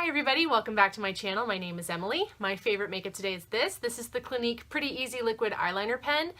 Hi everybody, welcome back to my channel. My name is Emily. My favorite makeup today is this. This is the Clinique Pretty Easy Liquid Eyeliner Pen.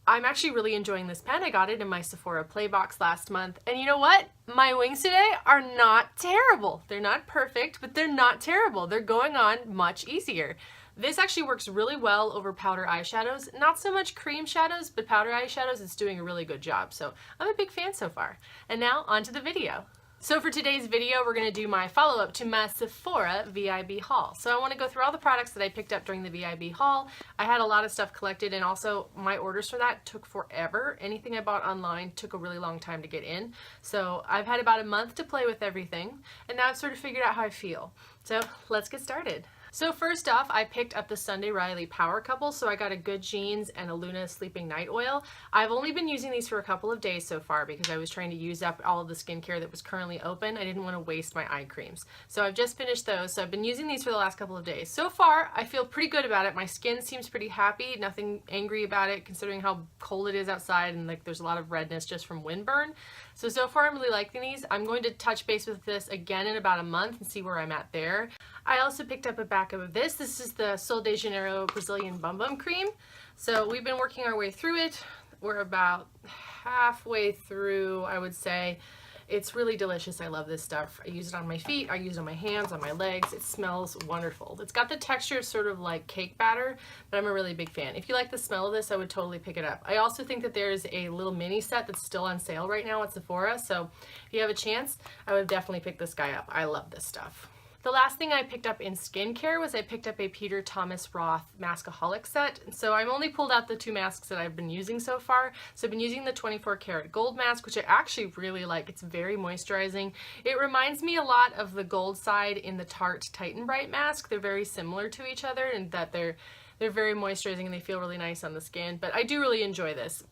I'm actually really enjoying this pen. I got it in my Sephora Play box last month. And you know what? My wings today are not terrible. They're not perfect, but they're not terrible. They're going on much easier. This actually works really well over powder eyeshadows. Not so much cream shadows, but powder eyeshadows, it's doing a really good job. So I'm a big fan so far. And now on to the video. So for today's video, we're going to do my follow-up to my Sephora VIB haul. So I want to go through all the products that I picked up during the VIB haul. I had a lot of stuff collected, and also my orders for that took forever. Anything I bought online took a really long time to get in. So I've had about a month to play with everything, and now I've sort of figured out how I feel. So let's get started. So first off, I picked up the Sunday Riley Power Couple, so I got a Good Jeans and a Luna Sleeping Night Oil. I've only been using these for a couple of days so far because I was trying to use up all of the skincare that was currently open. I didn't want to waste my eye creams. So I've just finished those, so I've been using these for the last couple of days. So far, I feel pretty good about it. My skin seems pretty happy, nothing angry about it considering how cold it is outside and like there's a lot of redness just from windburn. So far I'm really liking these. I'm going to touch base with this again in about a month and see where I'm at there. I also picked up a backup of this. This is the Sol de Janeiro Brazilian Bum Bum Cream. So we've been working our way through it. We're about halfway through, I would say. It's really delicious. I love this stuff. I use it on my feet, I use it on my hands, on my legs. It smells wonderful. It's got the texture of sort of like cake batter, but I'm a really big fan. If you like the smell of this, I would totally pick it up. I also think that there's a little mini set that's still on sale right now at Sephora, so if you have a chance, I would definitely pick this guy up. I love this stuff. The last thing I picked up in skincare was I picked up a Peter Thomas Roth Mask-A-Holic set. So I've only pulled out the two masks that I've been using so far. So I've been using the 24 karat gold mask, which I actually really like. It's very moisturizing. It reminds me a lot of the gold side in the Tarte Titan Bright mask. They're very similar to each other in that they're very moisturizing and they feel really nice on the skin. But I do really enjoy this.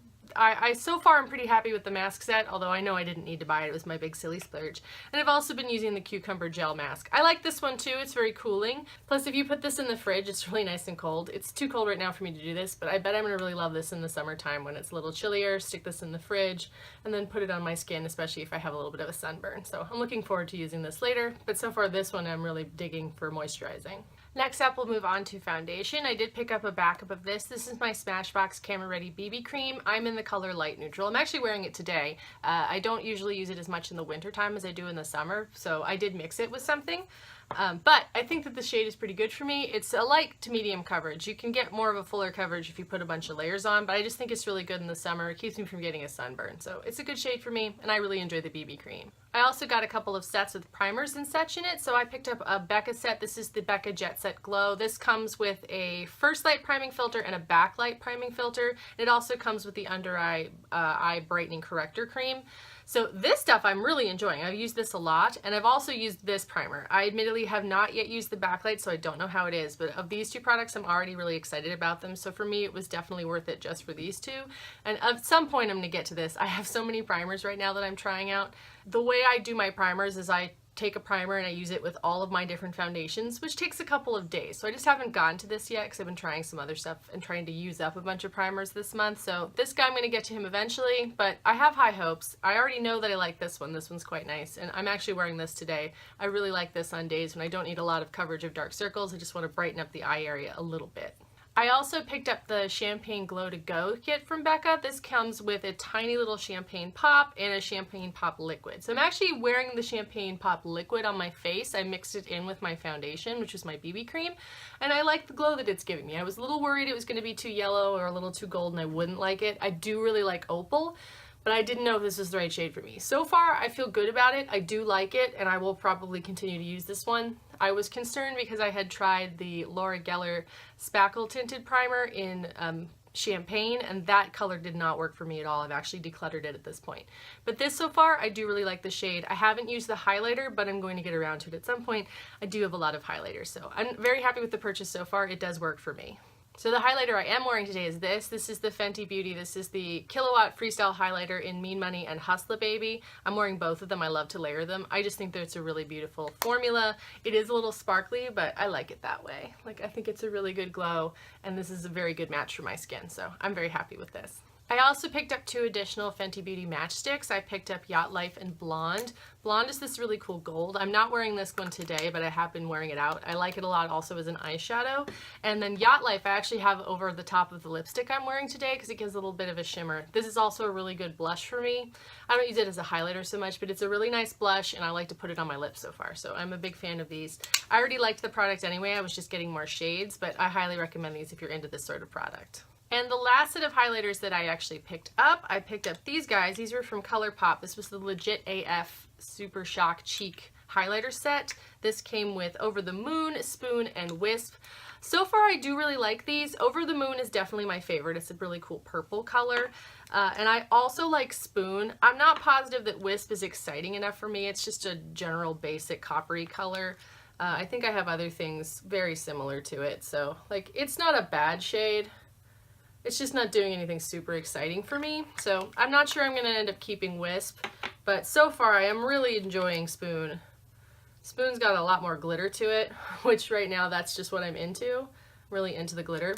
So far I'm pretty happy with the mask set, although I know I didn't need to buy it. It was my big silly splurge. And I've also been using the cucumber gel mask. I like this one too. It's very cooling. Plus if you put this in the fridge, it's really nice and cold. It's too cold right now for me to do this, but I bet I'm going to really love this in the summertime when it's a little chillier. Stick this in the fridge and then put it on my skin, especially if I have a little bit of a sunburn. So I'm looking forward to using this later, but so far this one I'm really digging for moisturizing. Next up, we'll move on to foundation. I did pick up a backup of this. This is my Smashbox Camera Ready BB Cream. I'm in the color light neutral. I'm actually wearing it today. I don't usually use it as much in the winter time as I do in the summer, so I did mix it with something. But I think that the shade is pretty good for me. It's a light to medium coverage. You can get more of a fuller coverage if you put a bunch of layers on, but I just think it's really good in the summer. It keeps me from getting a sunburn. So it's a good shade for me, and I really enjoy the BB cream. I also got a couple of sets with primers and such in it. So I picked up a Becca set. This is the Becca Jet Set Glow. This comes with a first light priming filter and a backlight priming filter. It also comes with the under eye brightening corrector cream. So this stuff I'm really enjoying. I've used this a lot, and I've also used this primer. I admittedly have not yet used the backlight, so I don't know how it is, but of these two products, I'm already really excited about them. So for me, it was definitely worth it just for these two. And at some point, I'm gonna get to this. I have so many primers right now that I'm trying out. The way I do my primers is I take a primer and I use it with all of my different foundations, which takes a couple of days. So I just haven't gotten to this yet because I've been trying some other stuff and trying to use up a bunch of primers this month. So this guy, I'm going to get to him eventually, but I have high hopes. I already know that I like this one. This one's quite nice, and I'm actually wearing this today. I really like this on days when I don't need a lot of coverage of dark circles. I just want to brighten up the eye area a little bit. I also picked up the Champagne Glow to Go kit from Becca. This comes with a tiny little champagne pop and a champagne pop liquid. So I'm actually wearing the champagne pop liquid on my face. I mixed it in with my foundation, which is my BB cream, and I like the glow that it's giving me. I was a little worried it was going to be too yellow or a little too gold and I wouldn't like it. I do really like opal, but I didn't know if this was the right shade for me. So far, I feel good about it. I do like it, and I will probably continue to use this one. I was concerned because I had tried the Laura Geller Spackle Tinted Primer in Champagne, and that color did not work for me at all. I've actually decluttered it at this point. But this so far, I do really like the shade. I haven't used the highlighter, but I'm going to get around to it at some point. I do have a lot of highlighters, so I'm very happy with the purchase so far. It does work for me. So the highlighter I am wearing today is this. This is the Fenty Beauty. This is the Killawatt Freestyle highlighter in Mean Money and Hustla Baby. I'm wearing both of them. I love to layer them. I just think that it's a really beautiful formula. It is a little sparkly, but I like it that way. Like, I think it's a really good glow, and this is a very good match for my skin, so I'm very happy with this. I also picked up 2 additional Fenty Beauty Matchsticks. I picked up Yacht, Lyfe, and Blonde. Blonde is this really cool gold. I'm not wearing this one today, but I have been wearing it out. I like it a lot also as an eyeshadow. And then Yacht Lyfe I actually have over the top of the lipstick I'm wearing today because it gives a little bit of a shimmer. This is also a really good blush for me. I don't use it as a highlighter so much, but it's a really nice blush and I like to put it on my lips so far. So I'm a big fan of these. I already liked the product anyway. I was just getting more shades, but I highly recommend these if you're into this sort of product. And the last set of highlighters that I actually picked up, I picked up these guys. These were from ColourPop. This was the Legit AF Super Shock Cheek highlighter set. This came with Over the Moon, Spoon, and Wisp. So far I do really like these. Over the Moon is definitely my favorite. It's a really cool purple color. And I also like Spoon. I'm not positive that Wisp is exciting enough for me. It's just a general basic coppery color. I think I have other things very similar to it. So like it's not a bad shade. It's just not doing anything super exciting for me. So I'm not sure I'm going to end up keeping Wisp, but so far I am really enjoying Spoon. Spoon's got a lot more glitter to it, which right now that's just what I'm into. I'm really into the glitter.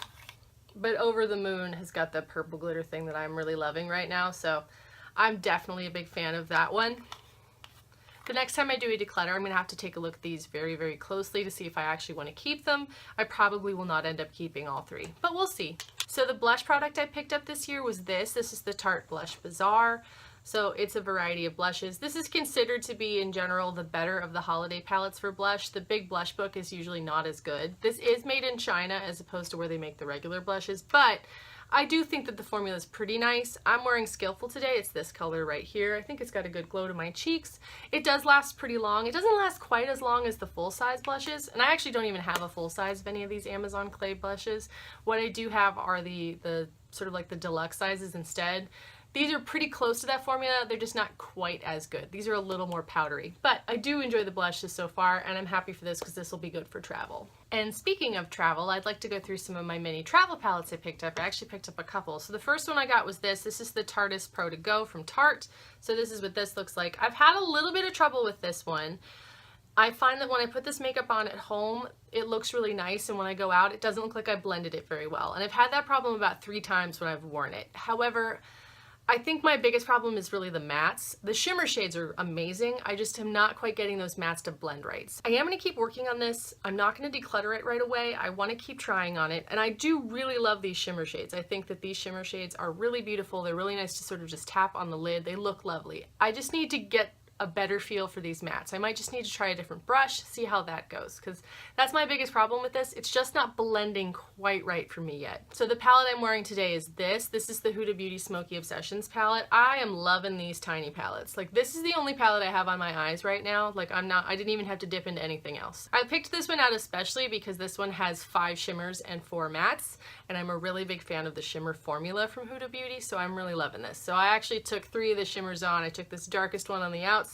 But Over the Moon has got the purple glitter thing that I'm really loving right now, so I'm definitely a big fan of that one. The next time I do a declutter, I'm going to have to take a look at these very, very closely to see if I actually want to keep them. I probably will not end up keeping all 3, but we'll see. So the blush product I picked up this year was this. This is the Tarte Blush Bazaar. So it's a variety of blushes. This is considered to be, in general, the better of the holiday palettes for blush. The big blush book is usually not as good. This is made in China as opposed to where they make the regular blushes, but I do think that the formula is pretty nice. I'm wearing Skillful today. It's this color right here. I think it's got a good glow to my cheeks. It does last pretty long. It doesn't last quite as long as the full-size blushes, and I actually don't even have a full size of any of these Amazon clay blushes. What I do have are the sort of like the deluxe sizes instead. These are pretty close to that formula. They're just not quite as good. These are a little more powdery, but I do enjoy the blushes so far, and I'm happy for this because this will be good for travel. And speaking of travel, I'd like to go through some of my mini travel palettes I picked up. I actually picked up a couple. So the first one I got was this. This is the Tarteist Pro to Go from Tarte. So this is what this looks like. I've had a little bit of trouble with this one. I find that when I put this makeup on at home, it looks really nice, and when I go out, it doesn't look like I blended it very well. And I've had that problem about 3 times when I've worn it. However, I think my biggest problem is really the mattes. The shimmer shades are amazing. I just am not quite getting those mattes to blend right. I am going to keep working on this. I'm not going to declutter it right away. I want to keep trying on it. And I do really love these shimmer shades. I think that these shimmer shades are really beautiful. They're really nice to sort of just tap on the lid. They look lovely. I just need to get a better feel for these mattes. I might just need to try a different brush, see how that goes, because that's my biggest problem with this. It's just not blending quite right for me yet. So the palette I'm wearing today is this. This is the Huda Beauty Smoky Obsessions palette. I am loving these tiny palettes. Like, this is the only palette I have on my eyes right now. Like, I didn't even have to dip into anything else. I picked this one out especially because this one has 5 shimmers and 4 mattes, and I'm a really big fan of the shimmer formula from Huda Beauty, so I'm really loving this. So I actually took 3 of the shimmers on. I took this darkest one on the outside,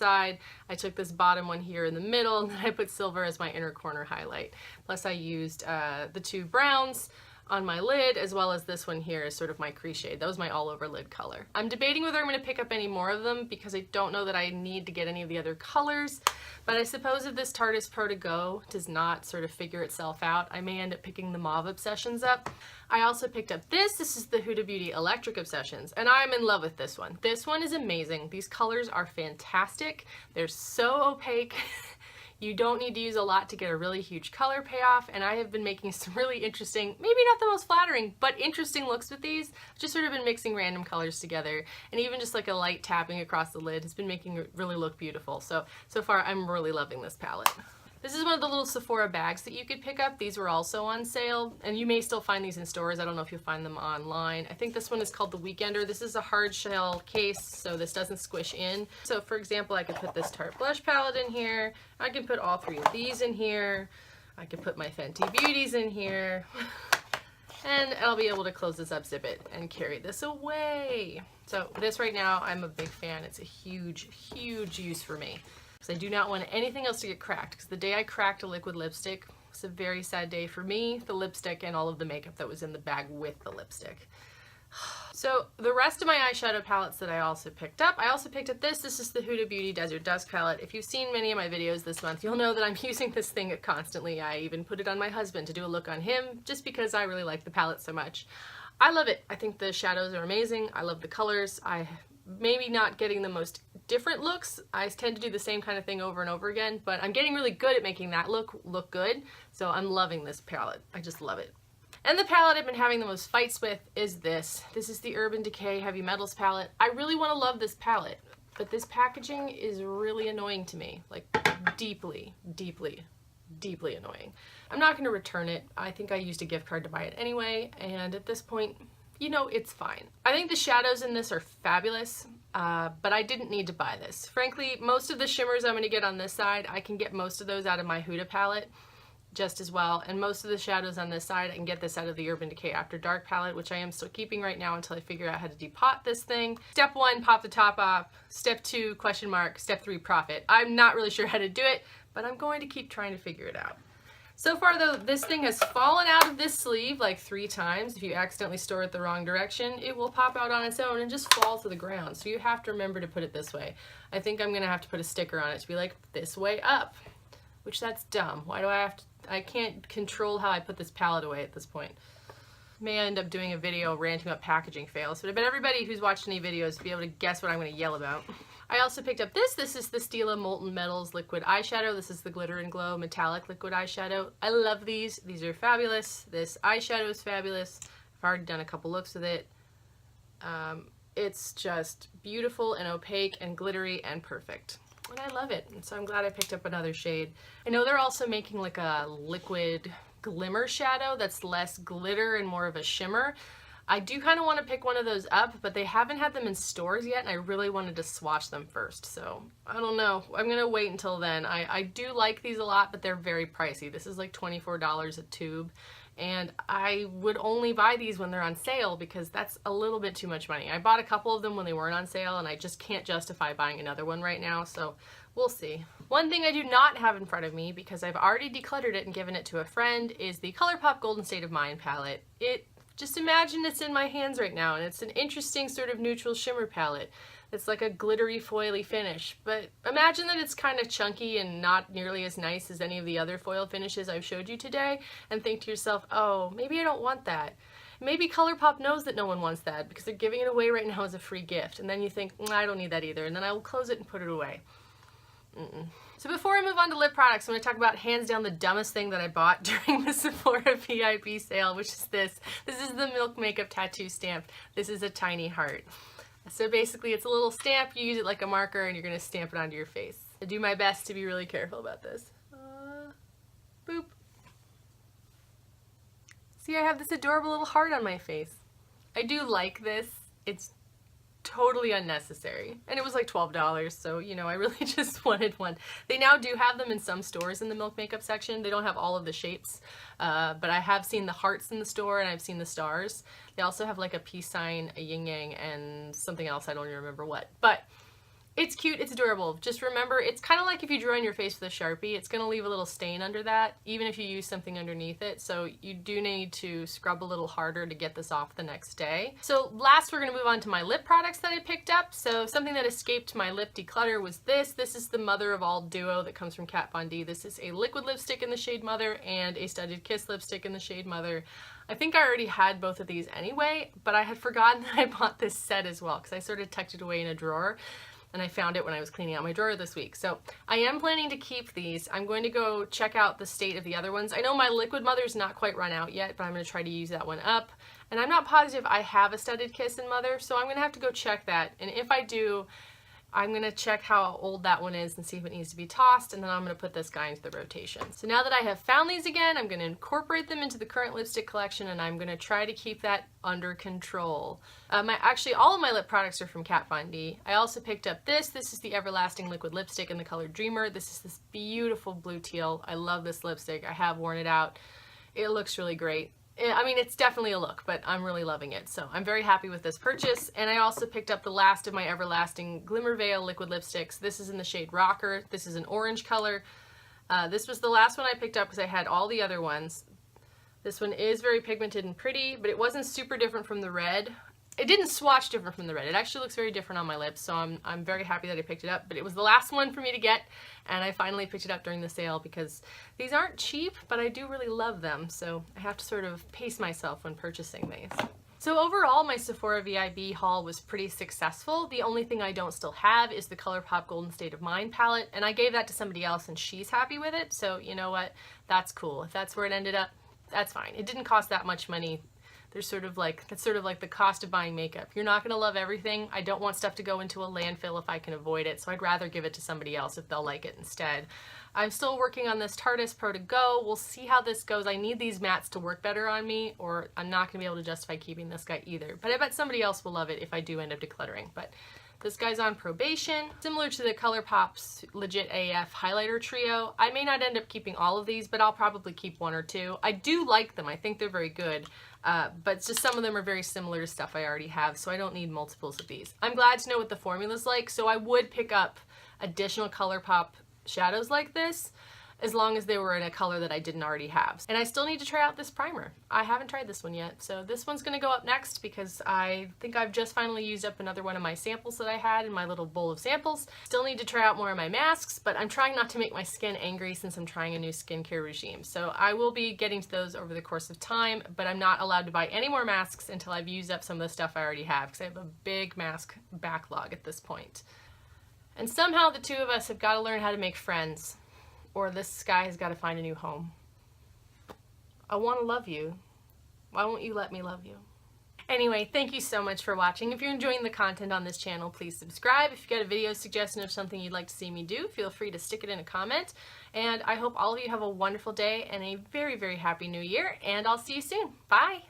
I took this bottom one here in the middle, and then I put silver as my inner corner highlight. Plus I used the 2 browns on my lid, as well as this one here is sort of my crease shade. That was my all over lid color. I'm debating whether I'm going to pick up any more of them because I don't know that I need to get any of the other colors, but I suppose if this Tarteist Pro to Go does not sort of figure itself out, I may end up picking the Mauve Obsessions up. I also picked up this. This is the Huda Beauty Electric Obsessions, and I'm in love with this one. This one is amazing. These colors are fantastic. They're so opaque. You don't need to use a lot to get a really huge color payoff, and I have been making some really interesting, maybe not the most flattering, but interesting looks with these. I've just sort of been mixing random colors together, and even just like a light tapping across the lid has been making it really look beautiful. So far I'm really loving this palette. This is one of the little Sephora bags that you could pick up. These were also on sale, and you may still find these in stores. I don't know if you'll find them online. I think this one is called the Weekender. This is a hard shell case, so this doesn't squish in. So for example, I could put this Tarte blush palette in here. I can put all 3 of these in here. I could put my Fenty Beauties in here. And I'll be able to close this up, zip it, and carry this away. So this right now, I'm a big fan. It's a huge, huge use for me. I do not want anything else to get cracked, because the day I cracked a liquid lipstick was a very sad day for me, the lipstick and all of the makeup that was in the bag with the lipstick. So the rest of my eyeshadow palettes that I also picked up this. This is the Huda Beauty Desert Dusk palette. If you've seen many of my videos this month, you'll know that I'm using this thing constantly. I even put it on my husband to do a look on him just because I really like the palette so much. I love it. I think the shadows are amazing. I love the colors. I maybe not getting the most different looks. I tend to do the same kind of thing over and over again, but I'm getting really good at making that look good. So I'm loving this palette. I just love it. And the palette I've been having the most fights with is this. This is the Urban Decay Heavy Metals palette. I really want to love this palette, but this packaging is really annoying to me. Like deeply, deeply, deeply annoying. I'm not going to return it. I think I used a gift card to buy it anyway, and at this point, you know, it's fine. I think the shadows in this are fabulous, but I didn't need to buy this. Frankly, most of the shimmers I'm going to get on this side, I can get most of those out of my Huda palette just as well, and most of the shadows on this side, I can get this out of the Urban Decay After Dark palette, which I am still keeping right now until I figure out how to depot this thing. Step 1, pop the top off. Step 2, question mark. Step 3, profit. I'm not really sure how to do it, but I'm going to keep trying to figure it out. So far though, this thing has fallen out of this sleeve like 3 times. If you accidentally store it the wrong direction, it will pop out on its own and just fall to the ground. So you have to remember to put it this way. I think I'm gonna have to put a sticker on it to be like, this way up, which that's dumb. Why do I have to, I can't control how I put this palette away at this point. May end up doing a video ranting about packaging fails, but I bet everybody who's watched any videos will be able to guess what I'm gonna yell about. I also picked up this. This is the Stila Molten Metals Liquid Eyeshadow. This is the Glitter and Glow Metallic Liquid Eyeshadow. I love these. These are fabulous. This eyeshadow is fabulous. I've already done a couple looks with it. It's just beautiful and opaque and glittery and perfect. And I love it. And so I'm glad I picked up another shade. I know they're also making like a liquid glimmer shadow that's less glitter and more of a shimmer. I do kind of want to pick one of those up, but they haven't had them in stores yet, and I really wanted to swatch them first, so I don't know. I'm going to wait until then. I do like these a lot, but they're very pricey. This is like $24 a tube, and I would only buy these when they're on sale because that's a little bit too much money. I bought a couple of them when they weren't on sale, and I just can't justify buying another one right now, so we'll see. One thing I do not have in front of me, because I've already decluttered it and given it to a friend, is the ColourPop Golden State of Mind palette. Just imagine it's in my hands right now, and it's an interesting sort of neutral shimmer palette. It's like a glittery, foily finish, but imagine that it's kind of chunky and not nearly as nice as any of the other foil finishes I've showed you today, and think to yourself, oh, maybe I don't want that. Maybe ColourPop knows that no one wants that because they're giving it away right now as a free gift, and then you think, I don't need that either, and then I will close it and put it away. So before I move on to lip products, I'm going to talk about hands down the dumbest thing that I bought during the Sephora VIB sale, which is this. This is the Milk Makeup Tattoo Stamp. This is a tiny heart. So basically it's a little stamp, you use it like a marker, and you're going to stamp it onto your face. I do my best to be really careful about this. Boop. See, I have this adorable little heart on my face. I do like this. It's totally unnecessary, and it was like $12, so you know, I really just wanted one. They now do have them in some stores in the Milk Makeup section. They don't have all of the shapes, but I have seen the hearts in the store, and I've seen the stars. They also have like a peace sign, a yin yang, and something else, I don't even remember what, but it's cute, it's adorable. Just remember, it's kind of like if you drew on your face with a Sharpie, it's going to leave a little stain under that, even if you use something underneath it, so you do need to scrub a little harder to get this off the next day. So last, we're going to move on to my lip products that I picked up. So something that escaped my lip declutter was this. This is the Mother of All duo that comes from Kat Von D. This is a liquid lipstick in the shade Mother and a Studded Kiss lipstick in the shade Mother. I think I already had both of these anyway, but I had forgotten that I bought this set as well because I sort of tucked it away in a drawer. And I found it when I was cleaning out my drawer this week. So I am planning to keep these. I'm going to go check out the state of the other ones. I know my Liquid Mother's not quite run out yet, but I'm going to try to use that one up. And I'm not positive I have a Studded Kiss in Mother, so I'm going to have to go check that. And if I do, I'm going to check how old that one is and see if it needs to be tossed, and then I'm going to put this guy into the rotation. So now that I have found these again, I'm going to incorporate them into the current lipstick collection, and I'm going to try to keep that under control. Actually, all of my lip products are from Kat Von D. I also picked up this. This is the Everlasting Liquid Lipstick in the color Dreamer. This is this beautiful blue teal. I love this lipstick. I have worn it out. It looks really great. I mean, it's definitely a look, but I'm really loving it. So I'm very happy with this purchase. And I also picked up the last of my Everlasting Glimmerveil liquid lipsticks. This is in the shade Rocker. This is an orange color. This was the last one I picked up because I had all the other ones. This one is very pigmented and pretty, but it wasn't super different from the red. It didn't swatch different from the red. It actually looks very different on my lips, so I'm very happy that I picked it up. But it was the last one for me to get, and I finally picked it up during the sale because these aren't cheap, but I do really love them, so I have to sort of pace myself when purchasing these. So overall, my Sephora VIB haul was pretty successful. The only thing I don't still have is the ColourPop Golden State of Mind palette, and I gave that to somebody else and she's happy with it, so you know what? That's cool. If that's where it ended up, that's fine. It didn't cost that much money. That's sort of like the cost of buying makeup. You're not gonna love everything. I don't want stuff to go into a landfill if I can avoid it, so I'd rather give it to somebody else if they'll like it instead. I'm still working on this Tarteist Pro to Go. We'll see how this goes. I need these mattes to work better on me, or I'm not gonna be able to justify keeping this guy either. But I bet somebody else will love it if I do end up decluttering. But this guy's on probation. Similar to the ColourPop's Legit AF highlighter trio, I may not end up keeping all of these, but I'll probably keep one or two. I do like them. I think they're very good. But just some of them are very similar to stuff I already have, so I don't need multiples of these. I'm glad to know what the formula's like, so I would pick up additional ColourPop shadows like this, as long as they were in a color that I didn't already have. And I still need to try out this primer. I haven't tried this one yet, so this one's gonna go up next because I think I've just finally used up another one of my samples that I had in my little bowl of samples. Still need to try out more of my masks, but I'm trying not to make my skin angry since I'm trying a new skincare regime. So I will be getting to those over the course of time, but I'm not allowed to buy any more masks until I've used up some of the stuff I already have, because I have a big mask backlog at this point. And somehow the two of us have got to learn how to make friends, or this guy has got to find a new home. I want to love you. Why won't you let me love you? Anyway, thank you so much for watching. If you're enjoying the content on this channel, please subscribe. If you've got a video suggestion of something you'd like to see me do, feel free to stick it in a comment. And I hope all of you have a wonderful day and a very, very happy new year, and I'll see you soon. Bye!